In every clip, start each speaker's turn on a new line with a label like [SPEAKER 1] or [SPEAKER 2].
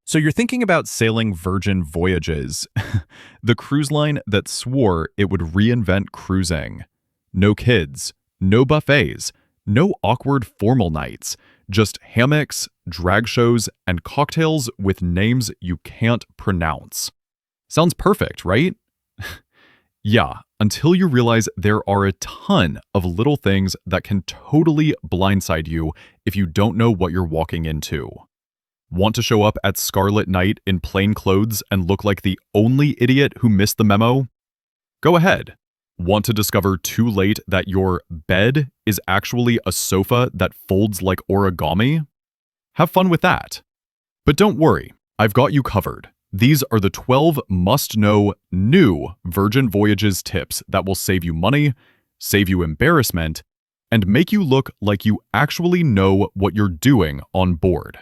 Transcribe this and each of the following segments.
[SPEAKER 1] So you're thinking about sailing Virgin Voyages, the cruise line that swore it would reinvent cruising. No kids, no buffets, no awkward formal nights, just hammocks, drag shows, and cocktails with names you can't pronounce. Sounds perfect, right? Yeah, until you realize there are a ton of little things that can totally blindside you if you don't know what you're walking into. Want to show up at Scarlet Night in plain clothes and look like the only idiot who missed the memo? Go ahead. Want to discover too late that your bed is actually a sofa that folds like origami? Have fun with that. But don't worry, I've got you covered. These are the 12 must-know new Virgin Voyages tips that will save you money, save you embarrassment, and make you look like you actually know what you're doing on board.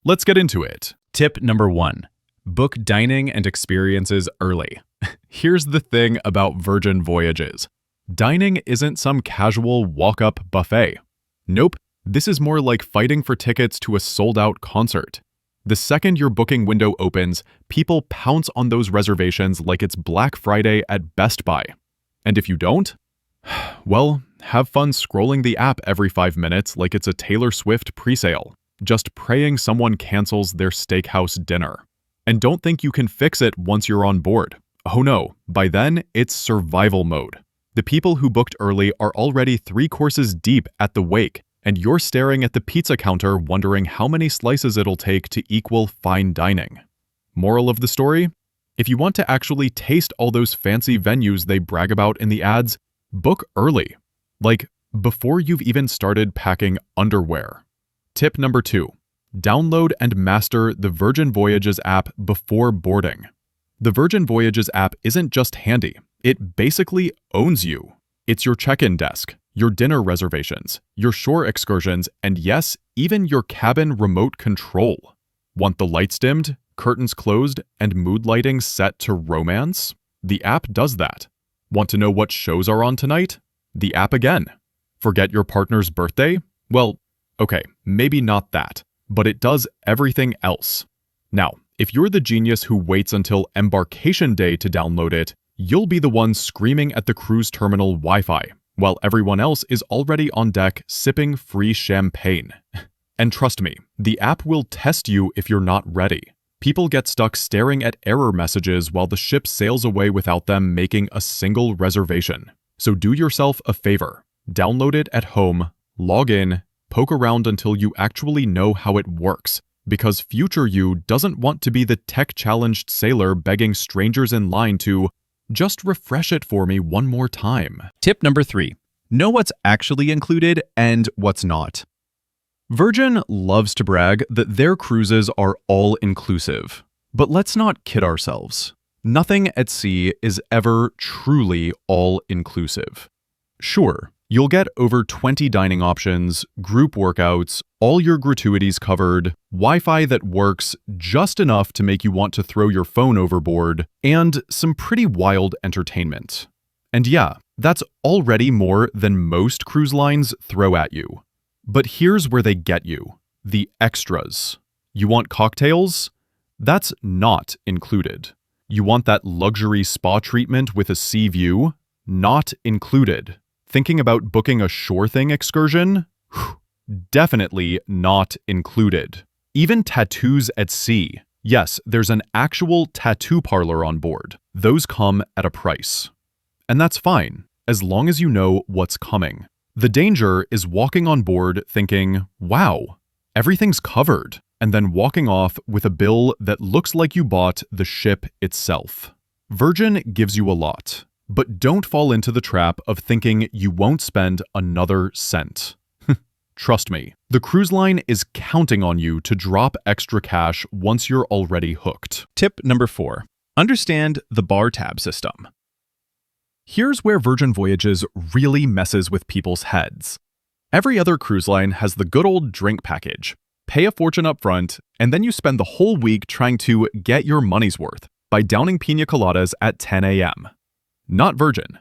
[SPEAKER 1] Let's get into it. Tip number 1. Book dining and experiences early. Here's the thing about Virgin Voyages. Dining isn't some casual walk-up buffet. Nope, this is more like fighting for tickets to a sold-out concert. The second your booking window opens, people pounce on those reservations like it's Black Friday at Best Buy. And if you don't, well, have fun scrolling the app every 5 minutes like it's a Taylor Swift presale, just praying someone cancels their steakhouse dinner. And don't think you can fix it once you're on board. Oh no, by then, it's survival mode. The people who booked early are already 3 courses deep at the wake, and you're staring at the pizza counter wondering how many slices it'll take to equal fine dining. Moral of the story? If you want to actually taste all those fancy venues they brag about in the ads, book early. Like, before you've even started packing underwear. Tip number 2. Download and master the Virgin Voyages app before boarding. The Virgin Voyages app isn't just handy, it basically owns you. It's your check-in desk, your dinner reservations, your shore excursions, and yes, even your cabin remote control. Want the lights dimmed, curtains closed, and mood lighting set to romance? The app does that. Want to know what shows are on tonight? The app again. Forget your partner's birthday? Well, okay, maybe not that, but it does everything else. Now, if you're the genius who waits until Embarkation Day to download it, you'll be the one screaming at the cruise terminal Wi-Fi, while everyone else is already on deck sipping free champagne. And trust me, the app will test you if you're not ready. People get stuck staring at error messages while the ship sails away without them making a single reservation. So do yourself a favor. Download it at home, log in, poke around until you actually know how it works, because future you doesn't want to be the tech-challenged sailor begging strangers in line to just refresh it for me one more time. Tip number 3. Know what's actually included and what's not. Virgin loves to brag that their cruises are all-inclusive. But let's not kid ourselves. Nothing at sea is ever truly all-inclusive. Sure, you'll get over 20 dining options, group workouts, all your gratuities covered, Wi-Fi that works just enough to make you want to throw your phone overboard, and some pretty wild entertainment. And yeah, that's already more than most cruise lines throw at you. But here's where they get you. The extras. You want cocktails? That's not included. You want that luxury spa treatment with a sea view? Not included. Thinking about booking a shore thing excursion? Definitely not included. Even tattoos at sea. Yes, there's an actual tattoo parlor on board. Those come at a price. And that's fine, as long as you know what's coming. The danger is walking on board thinking, wow, everything's covered, and then walking off with a bill that looks like you bought the ship itself. Virgin gives you a lot. But don't fall into the trap of thinking you won't spend another cent. Trust me, the cruise line is counting on you to drop extra cash once you're already hooked. Tip number 4. Understand the bar tab system. Here's where Virgin Voyages really messes with people's heads. Every other cruise line has the good old drink package. Pay a fortune up front, and then you spend the whole week trying to get your money's worth by downing pina coladas at 10 a.m. Not Virgin.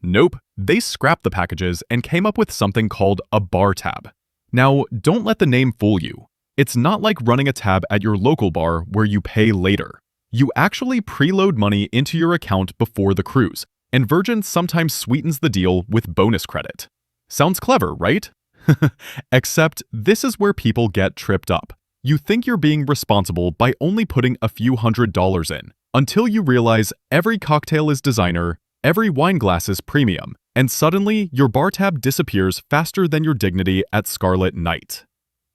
[SPEAKER 1] Nope, they scrapped the packages and came up with something called a bar tab. Now, don't let the name fool you. It's not like running a tab at your local bar where you pay later. You actually preload money into your account before the cruise, and Virgin sometimes sweetens the deal with bonus credit. Sounds clever, right? Except this is where people get tripped up. You think you're being responsible by only putting a few $100s in, until you realize every cocktail is designer, every wine glass is premium, and suddenly your bar tab disappears faster than your dignity at Scarlet Night.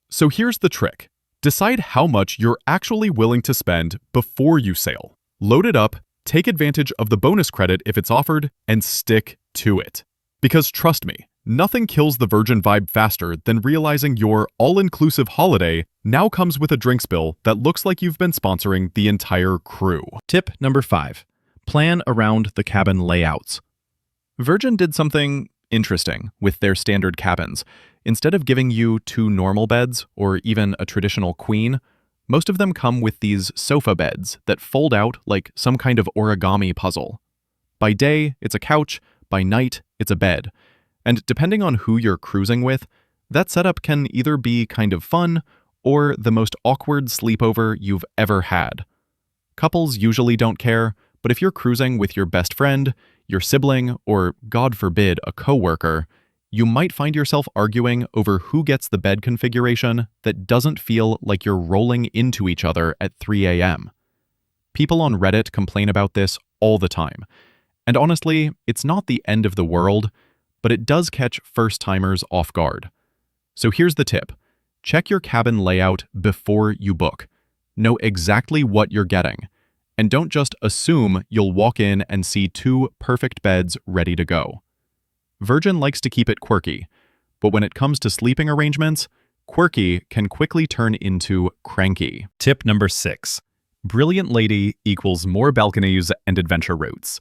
[SPEAKER 1] So here's the trick. Decide how much you're actually willing to spend before you sail. Load it up, take advantage of the bonus credit if it's offered, and stick to it. Because trust me, nothing kills the Virgin vibe faster than realizing your all-inclusive holiday now comes with a drinks bill that looks like you've been sponsoring the entire crew.
[SPEAKER 2] Tip number 5. Plan around the cabin layouts.
[SPEAKER 1] Virgin did something interesting with their standard cabins. Instead of giving you 2 normal beds or even a traditional queen, most of them come with these sofa beds that fold out like some kind of origami puzzle. By day, it's a couch. By night, it's a bed. And depending on who you're cruising with, that setup can either be kind of fun or the most awkward sleepover you've ever had. Couples usually don't care, but if you're cruising with your best friend, your sibling, or God forbid, a coworker, you might find yourself arguing over who gets the bed configuration that doesn't feel like you're rolling into each other at 3 a.m. People on Reddit complain about this all the time. And honestly, it's not the end of the world, but it does catch first-timers off guard. So here's the tip. Check your cabin layout before you book. Know exactly what you're getting. And don't just assume you'll walk in and see 2 perfect beds ready to go. Virgin likes to keep it quirky, but when it comes to sleeping arrangements, quirky can quickly turn into cranky.
[SPEAKER 2] Tip number 6.
[SPEAKER 1] Brilliant Lady equals more balconies and adventure routes.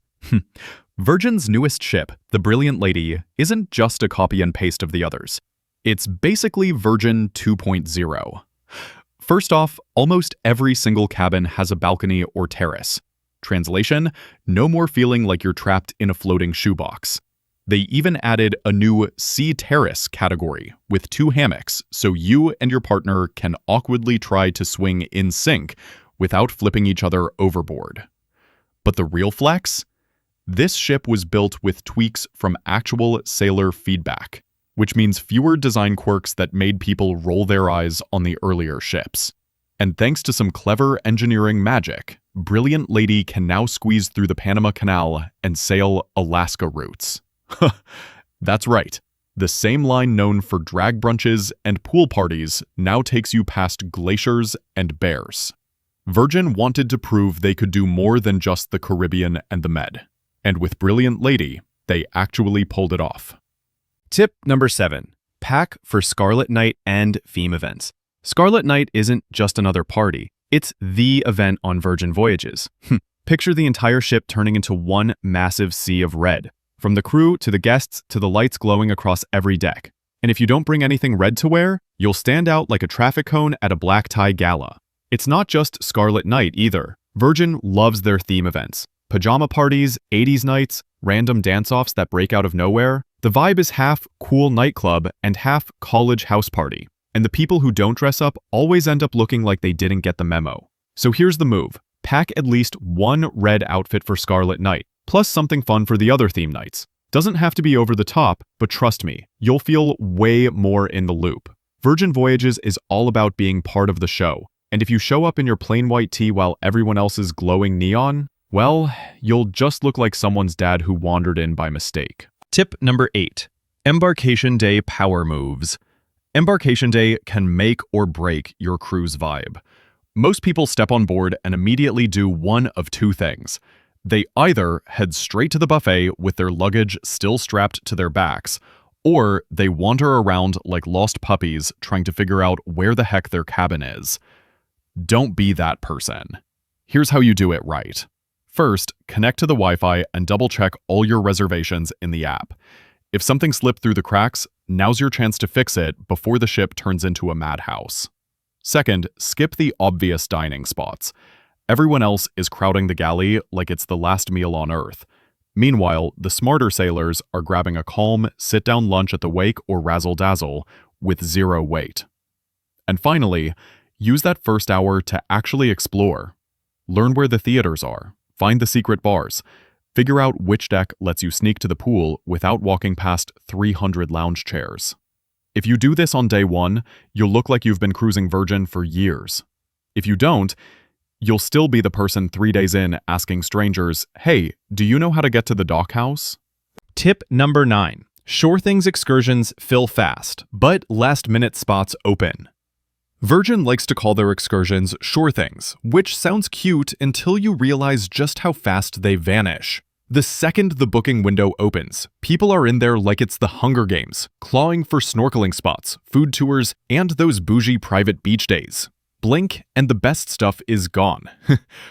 [SPEAKER 1] Virgin's newest ship, the Brilliant Lady, isn't just a copy and paste of the others. It's basically Virgin 2.0. First off, almost every single cabin has a balcony or terrace. Translation, no more feeling like you're trapped in a floating shoebox. They even added a new sea terrace category with 2 hammocks so you and your partner can awkwardly try to swing in sync without flipping each other overboard. But the real flex? This ship was built with tweaks from actual sailor feedback, which means fewer design quirks that made people roll their eyes on the earlier ships. And thanks to some clever engineering magic, Brilliant Lady can now squeeze through the Panama Canal and sail Alaska routes. That's right. The same line known for drag brunches and pool parties now takes you past glaciers and bears. Virgin wanted to prove they could do more than just the Caribbean and the Med. And with Brilliant Lady, they actually pulled it off.
[SPEAKER 2] Tip number 7. Pack for Scarlet Night and theme events. Scarlet Night isn't just another party. It's the event on Virgin Voyages. Picture the entire ship turning into one massive sea of red. From the crew to the guests to the lights glowing across every deck. And if you don't bring anything red to wear, you'll stand out like a traffic cone at a black tie gala. It's not just Scarlet Night either. Virgin loves their theme events. Pajama parties, 80s nights, random dance-offs that break out of nowhere. The vibe is half cool nightclub and half college house party. And the people who don't dress up always end up looking like they didn't get the memo. So here's the move. Pack at least 1 red outfit for Scarlet Night, plus something fun for the other theme nights. Doesn't have to be over the top, but trust me, you'll feel way more in the loop. Virgin Voyages is all about being part of the show. And if you show up in your plain white tee while everyone else is glowing neon, well, you'll just look like someone's dad who wandered in by mistake. Tip number 8. Embarkation Day power moves. Embarkation Day can make or break your cruise vibe. Most people step on board and immediately do one of 2 things. They either head straight to the buffet with their luggage still strapped to their backs, or they wander around like lost puppies trying to figure out where the heck their cabin is. Don't be that person. Here's how you do it right. First, connect to the Wi-Fi and double-check all your reservations in the app. If something slipped through the cracks, now's your chance to fix it before the ship turns into a madhouse. Second, skip the obvious dining spots. Everyone else is crowding the galley like it's the last meal on Earth. Meanwhile, the smarter sailors are grabbing a calm, sit-down lunch at the wake or razzle-dazzle with 0 wait.
[SPEAKER 1] And finally, use that first hour to actually explore. Learn where the theaters are, find the secret bars, figure out which deck lets you sneak to the pool without walking past 300 lounge chairs. If you do this on day one, you'll look like you've been cruising Virgin for years. If you don't, you'll still be the person 3 days in asking strangers, "Hey, do you know how to get to the dock house?"
[SPEAKER 2] Tip number 9. Sure things excursions fill fast, but last-minute spots open. Virgin likes to call their excursions sure things, which sounds cute until you realize just how fast they vanish. The second the booking window opens, people are in there like it's the Hunger Games, clawing for snorkeling spots, food tours, and those bougie private beach days. Blink, and the best stuff is gone.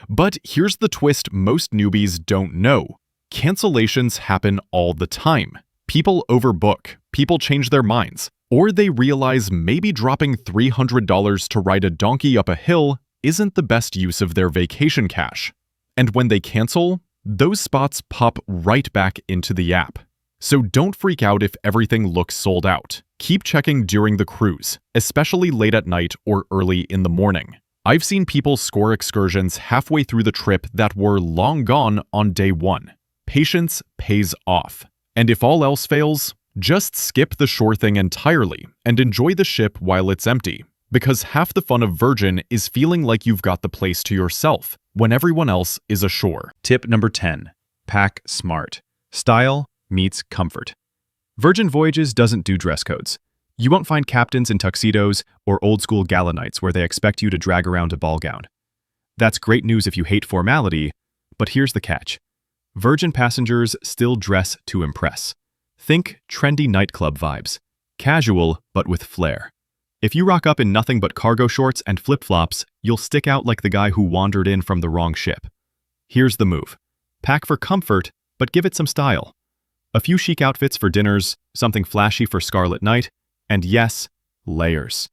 [SPEAKER 2] But here's the twist most newbies don't know. Cancellations happen all the time. People overbook, people change their minds, or they realize maybe dropping $300 to ride a donkey up a hill isn't the best use of their vacation cash. And when they cancel, those spots pop right back into the app. So don't freak out if everything looks sold out. Keep checking during the cruise, especially late at night or early in the morning. I've seen people score excursions halfway through the trip that were long gone on day one. Patience pays off. And if all else fails, just skip the shore thing entirely and enjoy the ship while it's empty, because half the fun of Virgin is feeling like you've got the place to yourself when everyone else is ashore. Tip number 10. Pack smart. Style meets comfort. Virgin Voyages doesn't do dress codes. You won't find captains in tuxedos or old-school gala nights where they expect you to drag around a ball gown. That's great news if you hate formality, but here's the catch. Virgin passengers still dress to impress. Think trendy nightclub vibes. Casual, but with flair. If you rock up in nothing but cargo shorts and flip-flops, you'll stick out like the guy who wandered in from the wrong ship. Here's the move. Pack for comfort, but give it some style. A few chic outfits for dinners, something flashy for Scarlet Night, and yes, layers.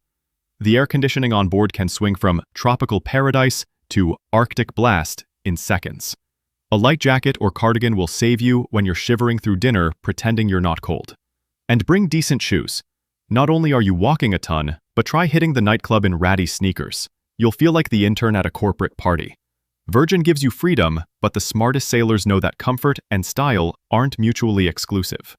[SPEAKER 2] The air conditioning on board can swing from tropical paradise to Arctic blast in seconds. A light jacket or cardigan will save you when you're shivering through dinner pretending you're not cold. And bring decent shoes. Not only are you walking a ton, but try hitting the nightclub in ratty sneakers. You'll feel like the intern at a corporate party. Virgin gives you freedom, but the smartest sailors know that comfort and style aren't mutually exclusive.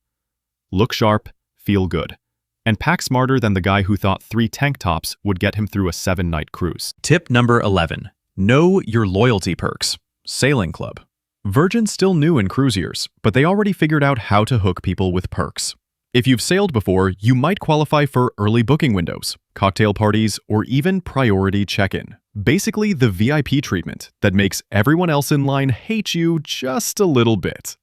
[SPEAKER 2] Look sharp, feel good, and pack smarter than the guy who thought 3 tank tops would get him through a 7-night cruise. Tip number 11. Know your loyalty perks. Sailing Club. Virgin's still new in cruise years, but they already figured out how to hook people with perks. If you've sailed before, you might qualify for early booking windows, cocktail parties, or even priority check-in. Basically, the VIP treatment that makes everyone else in line hate you just a little bit.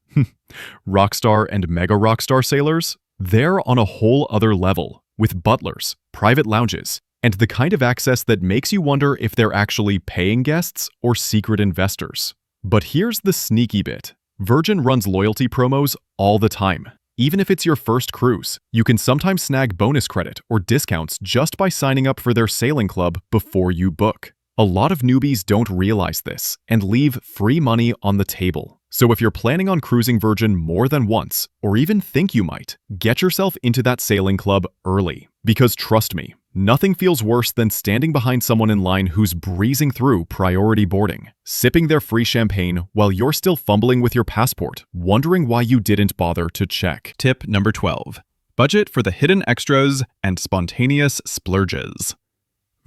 [SPEAKER 2] Rockstar and mega rockstar sailors, they're on a whole other level, with butlers, private lounges, and the kind of access that makes you wonder if they're actually paying guests or secret investors. But here's the sneaky bit. Virgin runs loyalty promos all the time. Even if it's your first cruise, you can sometimes snag bonus credit or discounts just by signing up for their sailing club before you book. A lot of newbies don't realize this and leave free money on the table. So if you're planning on cruising Virgin more than once, or even think you might, get yourself into that sailing club early. Because trust me, nothing feels worse than standing behind someone in line who's breezing through priority boarding, sipping their free champagne while you're still fumbling with your passport, wondering why you didn't bother to check. Tip number 12. Budget for the hidden extras and spontaneous splurges.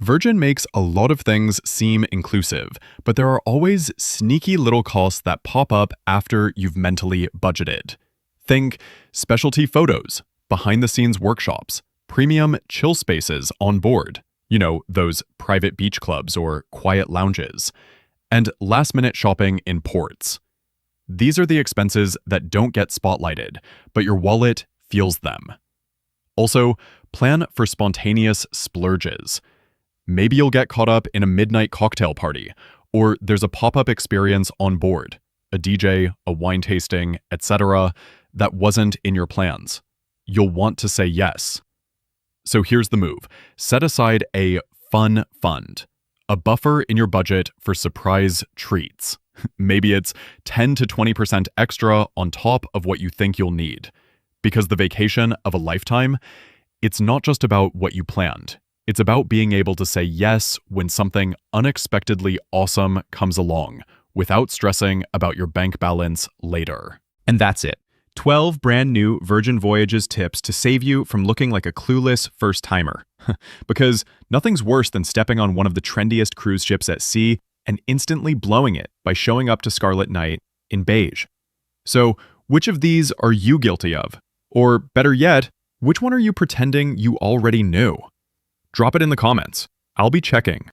[SPEAKER 2] Virgin makes a lot of things seem inclusive, but there are always sneaky little costs that pop up after you've mentally budgeted. Think specialty photos, behind-the-scenes workshops, premium chill spaces on board, those private beach clubs or quiet lounges, and last-minute shopping in ports. These are the expenses that don't get spotlighted, but your wallet feels them. Also, plan for spontaneous splurges. Maybe you'll get caught up in a midnight cocktail party, or there's a pop-up experience on board, a DJ, a wine tasting, etc., that wasn't in your plans. You'll want to say yes. So here's the move. Set aside a fun fund, a buffer in your budget for surprise treats. Maybe it's 10 to 20% extra on top of what you think you'll need. Because the vacation of a lifetime, it's not just about what you planned.
[SPEAKER 1] It's about being able to say yes when something unexpectedly awesome comes along, without stressing about your bank balance later.
[SPEAKER 2] And that's it. 12 brand new Virgin Voyages tips to save you from looking like a clueless first-timer. Because nothing's worse than stepping on one of the trendiest cruise ships at sea and instantly blowing it by showing up to Scarlet Night in beige. So, which of these are you guilty of? Or better yet, which one are you pretending you already knew? Drop it in the comments. I'll be checking.